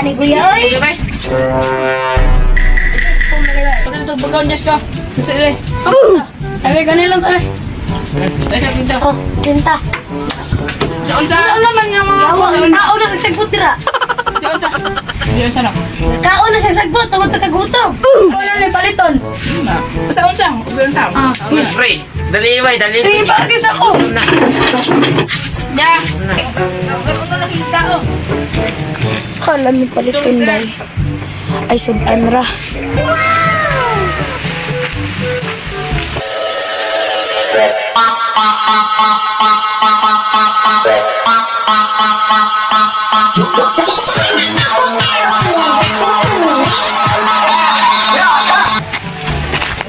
ni Kuya, oy. Okay, bye. Patutog pagkaon, Diyos ko. Sige. Ay, kanila sa. Ay, sa pinta. Oh, tinta. Saan sa? Ano naman yung mga Yawa, kao na kagsagbot dira. Saan sa? Diyan sa na. Kao na kagsagbot tungod sa kagutom. Wala na yung paliton. Saan sa? Saan sa? Pre, dali bay, dali. Ay, bagis ako. Ya. Ako na nakita ko. Kala ni paliton na. Ay, sudan ra.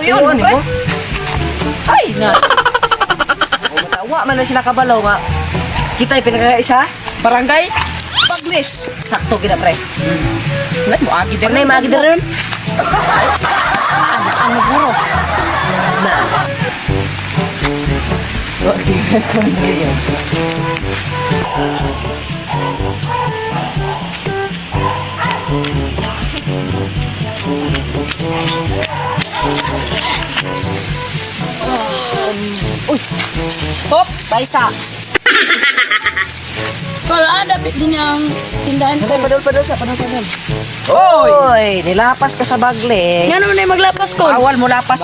Yun, mo? Ay, nga. Matawa man na sila kabalaw nga. Kita yung pinagkakaisa. Barangay. Paglis. Sakto gina, pre. Wala mo agi din. Pag na yung maagi din rin. Ano buro? Na. Uy! Hop! Taisa! Kalau ada din yung tindahan ko. Padol siya, padol. Oy! Nilapas ka sa bagling. Nga naman ay maglapas ko. Bawal mo lapas.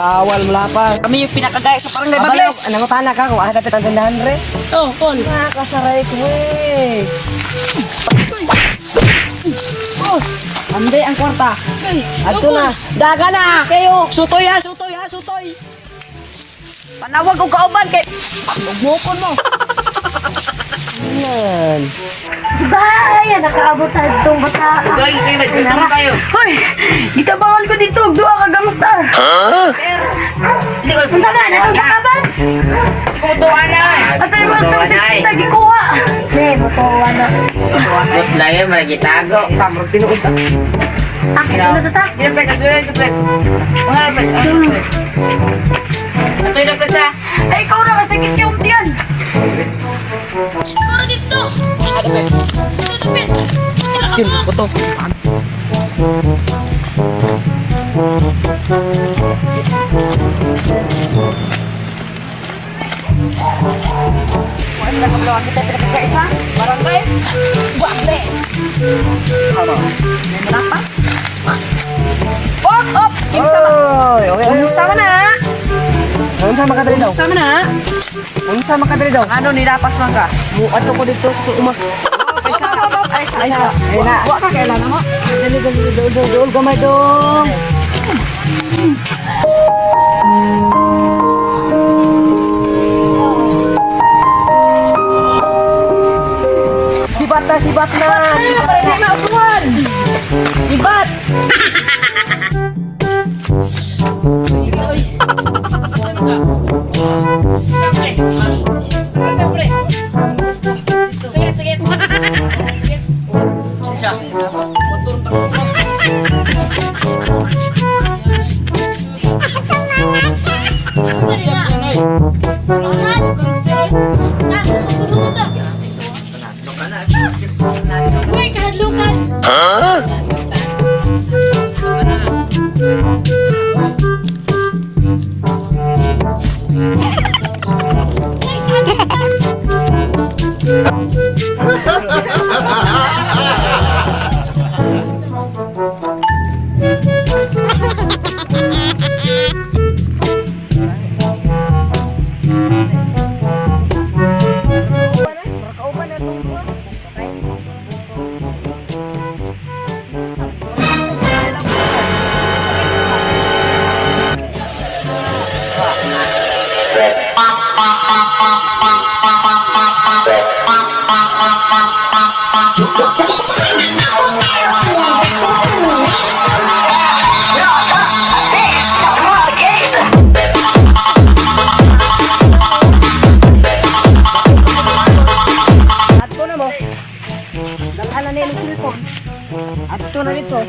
Kami yung pinakagaya sa parang may baglis. Anong utana ka? Kung ahadapit ang tindahan rin. Oh, Paul. Nakasaray ko eh. Oh, ambe ang kwarta. Ato na. Daga na. Kayo. Sutoy. Panawag ko kauban kay bukon mo. Yan. Gaya, nakaabot na itong bata. Dahil kayo nagtutulong kayo. Hoy, gitabangan ko dito. Dua ka gangstar. Hindi ko Unsa man, atong bakaban? Hindi ko tuwa na. At ay mo kita gikuha. Ne, motowa na. Bot lang yun, marag itago. Kamro tinuod ta. Ano to ta? Hindi na pwede. Doon na pwede. Wala na pwede. Ito yung na pwede. Ay, ikaw na kasi kiskiyong diyan. Para dito. Dito, tupin. Jun, buto. Wala na kablawan kita pinagkakaisa. Barangay. Baglis. Ano? May malapas? Hop! Oy! Unsa man na? Unsa makadali daw? Sama na. Unsa makadali daw? Ano, nilapas man ka? Muadto ko dito sa uma. Ay, na. Wa ka kailan mo? Dali dol gamay dong. Sibat na. Sibat. Uy, kahadlukan. Ato na dito.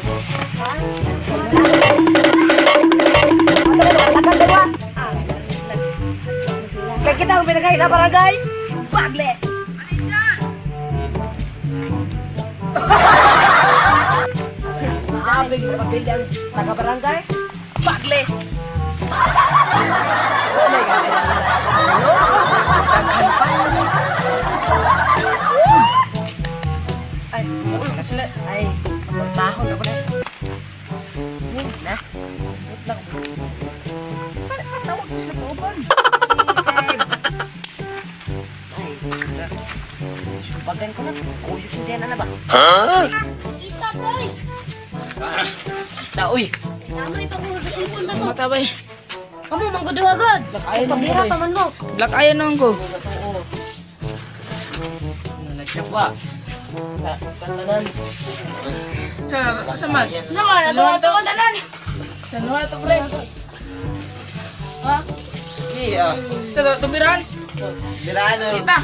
Kaya kita ang pinagay sa barangay. Bagles. sa pamilya ang taga-barangay, Bagles. Oh my God. Ano? Nagkampas. Ay, kasi na, ay, mahon ako na. Na? Wait lang. Patawag ko sila pauban. Ay, subagan ko na. Kuyo si Diana na ba? Tita, boy! Uy! Namoy, pag-ugasin mo na mo. Matabay. Kamu, mangguduhagod. Pabira pa man mo. Black iron nung ko. Nagsapwa. Sa man. Naman, naman to tanan. Sa naman to pre. Ha? Iya. Sa tubiran. Dirano. Kita.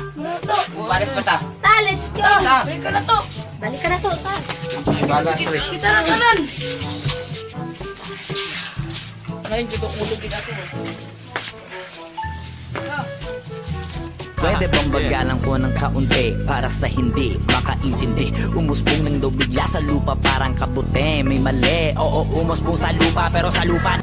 Balik pa ta. Ta, let's go. Balik ka na to. Balik ka na to, ta. Baga switch. Kita na kanan. Ngayon, dito ulog din ako. Pwede bang bagalang ko ng kaunti para sa hindi makaintindi? Umusbong ng daw bigla sa lupa parang kabute. May mali, oo umusbong sa lupa pero sa lupa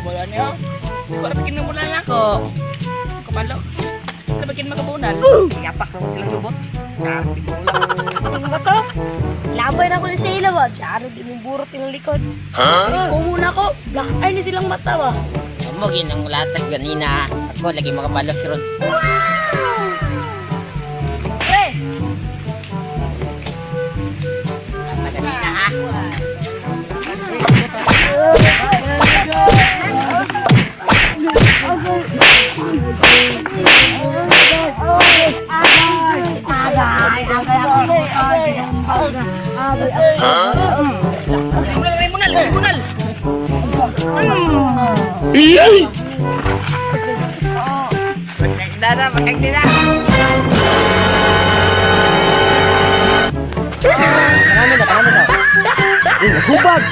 Wala niyo. Hindi ko nabikin ng bulan ako. Kapalo. Nabikin makabunan. Yapak na ko silang lubot. Sabi ko lang. Tingnan ba ko? Labay na ko sa ilaw. Saro, di mong burot yung likod. Kung muna ko, black eye ni silang mata ba? Mo ginang latag ganina. Ako lagi makabalok si Ron. Pre! Limunal. Dada, magkagdina. Marami na. Hubag!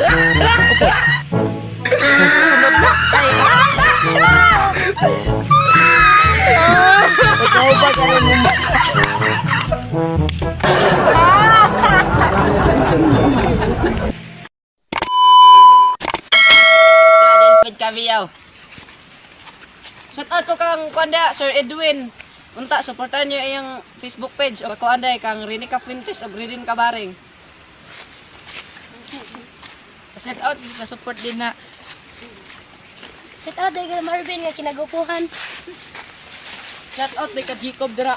Hubag ka rin mo. Kadilpid kami yaw. Shout out ko kang kuanda, Sir Edwin. Unta, supportan niyo iyang Facebook page o kuanda kang Rinica Fuentes o Gridin Kabaring. Shout out sa support din na. Sit out, dahil ka Marvin nga kinagupuhan. Shout out kay ka Jacob Dra.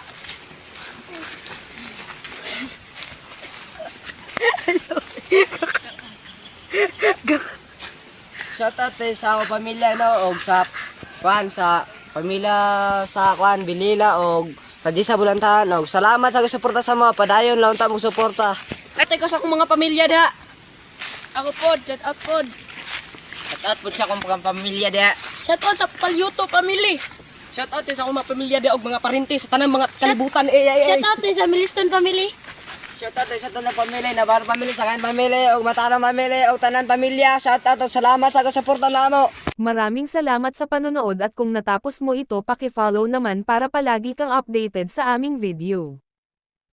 Shout out sa akong pamilya no og sa pamilya sa kwan Bilila og Kadji sa Bulantahan og salamat sa suporta sa mga padayon lang ta mo suporta. Ate ko sa akong mga pamilya da. Ako pod, shout out pod. At po siya kung pamilya dia. Shout out sa Palyuto family. Shout out sa akong mga pamilya da og mga parinti sa tanang mga kalibutan Shout out din sa Miliston family. Shout out sa tanang pamilya, Navarro family, Sakayan family, og Matarang family, og tanan pamilya. Shout out og salamat sa suporta namo. Maraming salamat sa panonood at kung natapos mo ito paki-follow naman para palagi kang updated sa aming video.